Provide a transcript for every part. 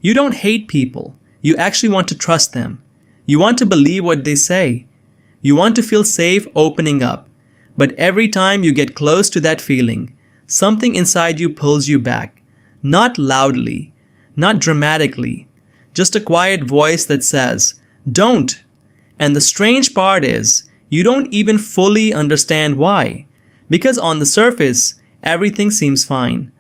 You don't hate people. You actually want to trust them. You want to believe what they say. You want to feel safe opening up. But every time you get close to that feeling, something inside you pulls you back. Not loudly, not dramatically, just a quiet voice that says, "Don't." And the strange part is, you don't even fully understand why. Because on the surface, everything seems fine.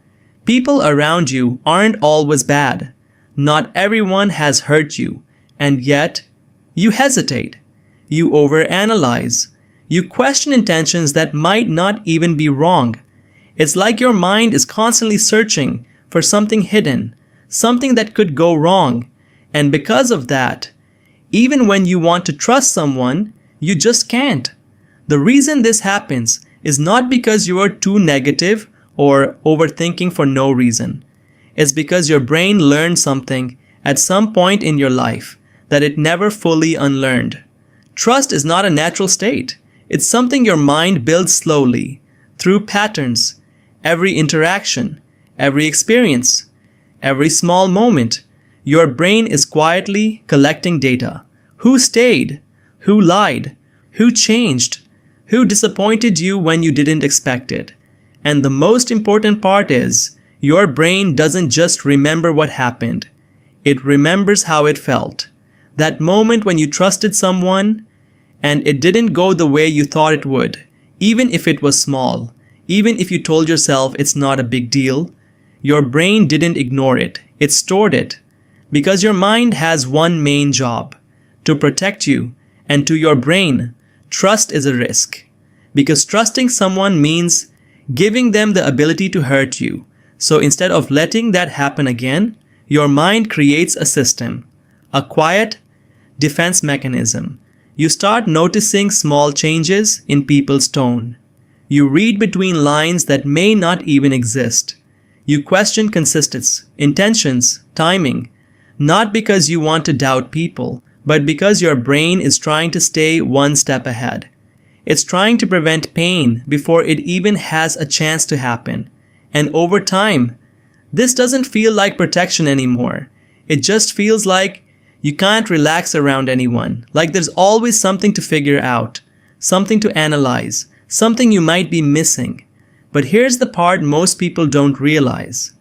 People around you aren't always bad. Not everyone has hurt you. And yet, you hesitate. You overanalyze. You question intentions that might not even be wrong. It's like your mind is constantly searching for something hidden, something that could go wrong. And because of that, even when you want to trust someone, you just can't. The reason this happens is not because you are too negative or overthinking for no reason. It's because your brain learned something at some point in your life that it never fully unlearned. Trust is not a natural state. It's something your mind builds slowly, through patterns, every interaction, every experience, every small moment. Your brain is quietly collecting data. Who stayed? Who lied? Who changed? Who disappointed you when you didn't expect it? And the most important part is, your brain doesn't just remember what happened. It remembers how it felt. That moment when you trusted someone and it didn't go the way you thought it would, even if it was small, even if you told yourself it's not a big deal, your brain didn't ignore it. It stored it. Because your mind has one main job, to protect you, and to your brain, trust is a risk. Because trusting someone means giving them the ability to hurt you. So instead of letting that happen again, your mind creates a system, a quiet defense mechanism. You start noticing small changes in people's tone. You read between lines that may not even exist. You question consistency, intentions, timing, not because you want to doubt people, but because your brain is trying to stay one step ahead. It's trying to prevent pain before it even has a chance to happen. And over time, this doesn't feel like protection anymore. It just feels like you can't relax around anyone, like there's always something to figure out, something to analyze, something you might be missing. But here's the part most people don't realize.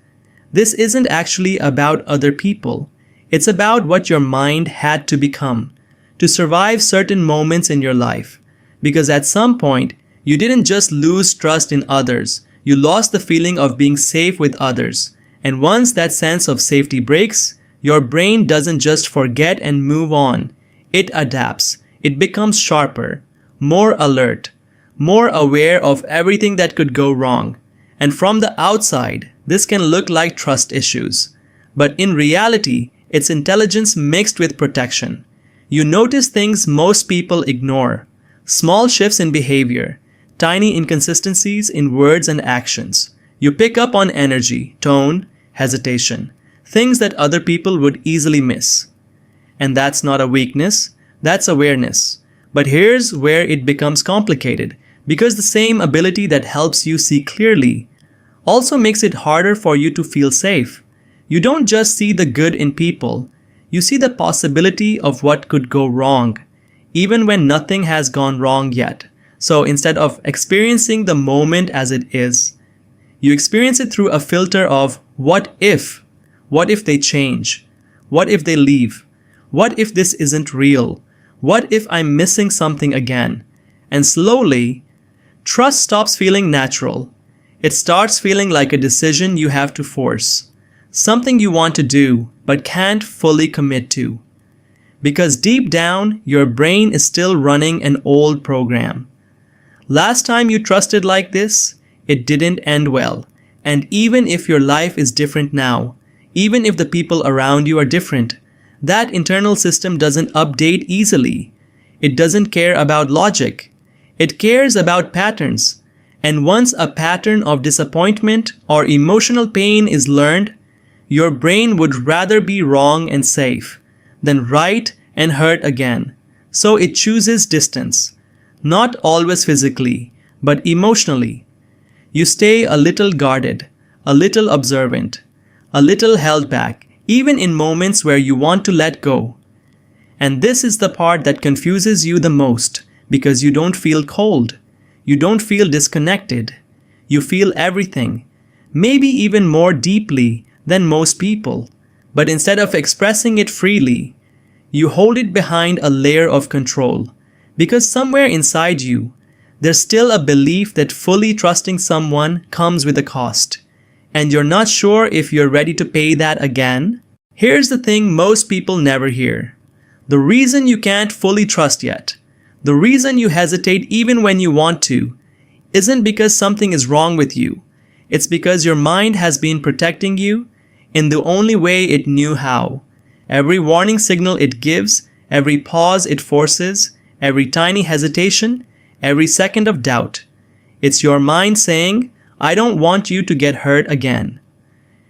This isn't actually about other people. It's about what your mind had to become to survive certain moments in your life. Because at some point, you didn't just lose trust in others, you lost the feeling of being safe with others. And once that sense of safety breaks, your brain doesn't just forget and move on. It adapts. It becomes sharper, more alert, more aware of everything that could go wrong. And from the outside, this can look like trust issues. But in reality, it's intelligence mixed with protection. You notice things most people ignore. Small shifts in behavior, tiny inconsistencies in words and actions. You pick up on energy, tone, hesitation, things that other people would easily miss. And that's not a weakness, that's awareness. But here's where it becomes complicated, because the same ability that helps you see clearly also makes it harder for you to feel safe. You don't just see the good in people, you see the possibility of what could go wrong, even when nothing has gone wrong yet. So instead of experiencing the moment as it is, you experience it through a filter of what if? What if they change? What if they leave? What if this isn't real? What if I'm missing something again? And slowly, trust stops feeling natural. It starts feeling like a decision you have to force. Something you want to do, but can't fully commit to. Because deep down, your brain is still running an old program. Last time you trusted like this, it didn't end well. And even if your life is different now, even if the people around you are different, that internal system doesn't update easily. It doesn't care about logic. It cares about patterns. And once a pattern of disappointment or emotional pain is learned, your brain would rather be wrong and safe than right and hurt again. So it chooses distance, not always physically, but emotionally. You stay a little guarded, a little observant, a little held back, even in moments where you want to let go. And this is the part that confuses you the most, because you don't feel cold. You don't feel disconnected. You feel everything, maybe even more deeply than most people. But instead of expressing it freely, you hold it behind a layer of control. Because somewhere inside you, there's still a belief that fully trusting someone comes with a cost. And you're not sure if you're ready to pay that again. Here's the thing most people never hear. The reason you can't fully trust yet, the reason you hesitate even when you want to, isn't because something is wrong with you. It's because your mind has been protecting you in the only way it knew how. Every warning signal it gives, every pause it forces, every tiny hesitation, every second of doubt. It's your mind saying, I don't want you to get hurt again.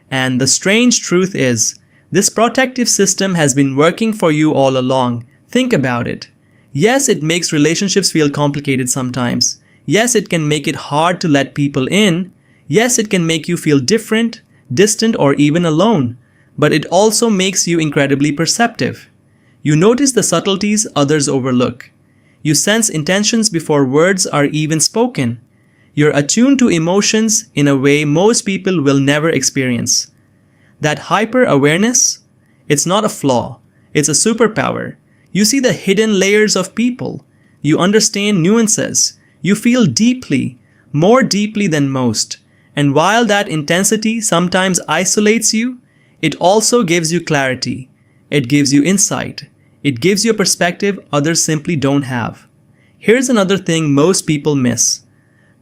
And the strange truth is, this protective system has been working for you all along. Think about it. Yes, it makes relationships feel complicated sometimes. Yes, it can make it hard to let people in. Yes, it can make you feel different, distant, or even alone. But it also makes you incredibly perceptive. You notice the subtleties others overlook. You sense intentions before words are even spoken. You're attuned to emotions in a way most people will never experience. That hyper-awareness, it's not a flaw, it's a superpower. You see the hidden layers of people. You understand nuances. You feel deeply, more deeply than most. And while that intensity sometimes isolates you, it also gives you clarity. It gives you insight. It gives you a perspective others simply don't have. Here's another thing most people miss.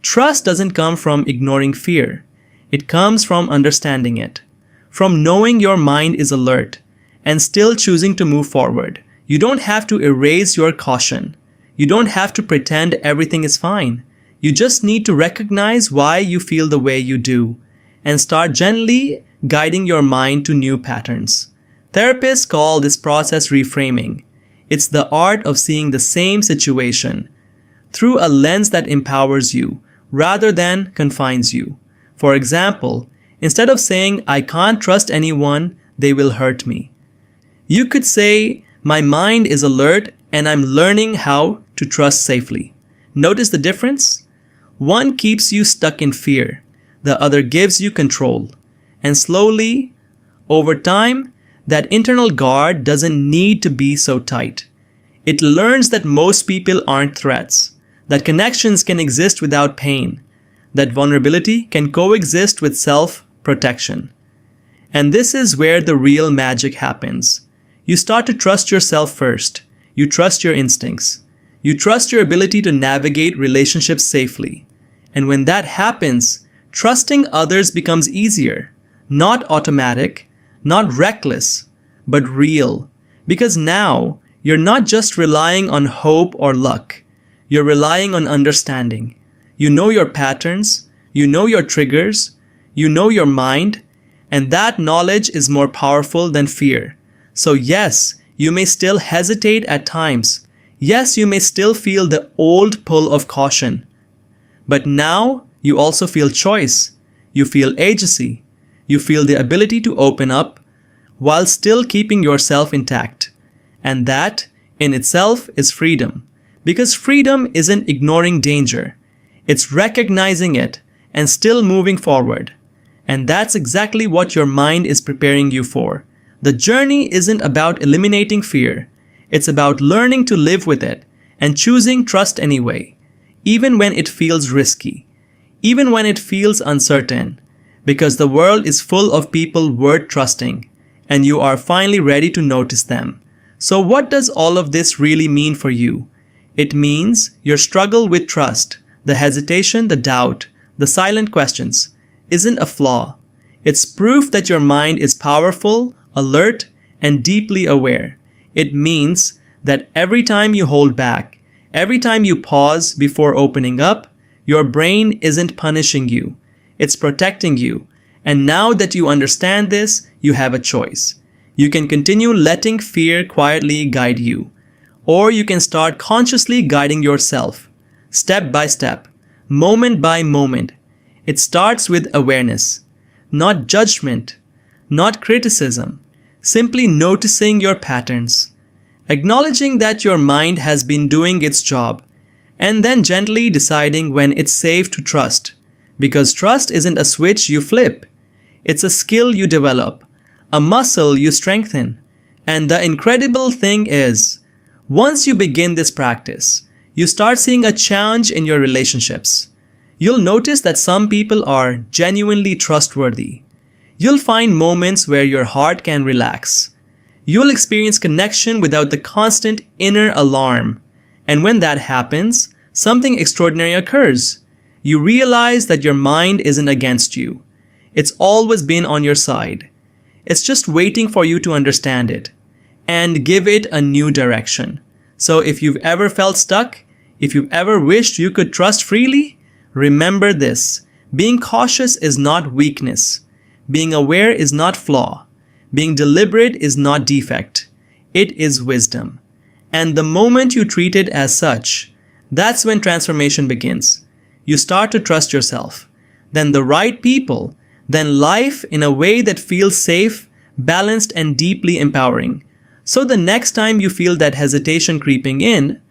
Trust doesn't come from ignoring fear. It comes from understanding it. From knowing your mind is alert and still choosing to move forward. You don't have to erase your caution. You don't have to pretend everything is fine. You just need to recognize why you feel the way you do and start gently guiding your mind to new patterns. Therapists call this process reframing. It's the art of seeing the same situation through a lens that empowers you rather than confines you. For example, instead of saying, I can't trust anyone, they will hurt me, you could say, my mind is alert and I'm learning how to trust safely. Notice the difference? One keeps you stuck in fear. The other gives you control. And slowly, over time, that internal guard doesn't need to be so tight. It learns that most people aren't threats, that connections can exist without pain, that vulnerability can coexist with self-protection. And this is where the real magic happens. You start to trust yourself first. You trust your instincts. You trust your ability to navigate relationships safely. And when that happens, trusting others becomes easier. Not automatic, not reckless, but real. Because now, you're not just relying on hope or luck. You're relying on understanding. You know your patterns, you know your triggers, you know your mind, and that knowledge is more powerful than fear. So yes, you may still hesitate at times. Yes, you may still feel the old pull of caution. But now, you also feel choice. You feel agency. You feel the ability to open up while still keeping yourself intact. And that, in itself, is freedom. Because freedom isn't ignoring danger. It's recognizing it and still moving forward. And that's exactly what your mind is preparing you for. The journey isn't about eliminating fear. It's about learning to live with it and choosing trust anyway, even when it feels risky, even when it feels uncertain, because the world is full of people worth trusting, and you are finally ready to notice them. So what does all of this really mean for you? It means your struggle with trust, the hesitation, the doubt, the silent questions, isn't a flaw. It's proof that your mind is powerful, alert, and deeply aware. It means that every time you hold back, every time you pause before opening up, your brain isn't punishing you. It's protecting you. And now that you understand this, you have a choice. You can continue letting fear quietly guide you, or you can start consciously guiding yourself, step by step, moment by moment. It starts with awareness, not judgment, not criticism, Simply noticing your patterns, acknowledging that your mind has been doing its job, and then gently deciding when it's safe to trust. Because trust isn't a switch you flip. It's a skill you develop, a muscle you strengthen. And the incredible thing is, once you begin this practice, you start seeing a change in your relationships. You'll notice that some people are genuinely trustworthy. You'll find moments where your heart can relax. You'll experience connection without the constant inner alarm. And when that happens, something extraordinary occurs. You realize that your mind isn't against you. It's always been on your side. It's just waiting for you to understand it and give it a new direction. So if you've ever felt stuck, if you've ever wished you could trust freely, remember this. Being cautious is not weakness. Being aware is not flaw. Being deliberate is not defect. It is wisdom. And the moment you treat it as such, that's when transformation begins. You start to trust yourself, then the right people, then life in a way that feels safe, balanced, and deeply empowering. So the next time you feel that hesitation creeping in,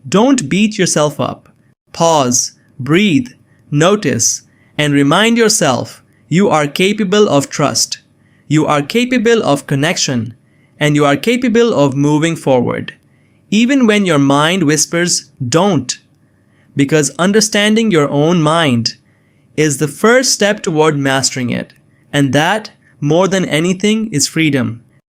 don't beat yourself up. Pause, breathe, notice, and remind yourself you are capable of trust. You are capable of connection, and you are capable of moving forward. Even when your mind whispers, don't. Because understanding your own mind is the first step toward mastering it. And that, more than anything, is freedom.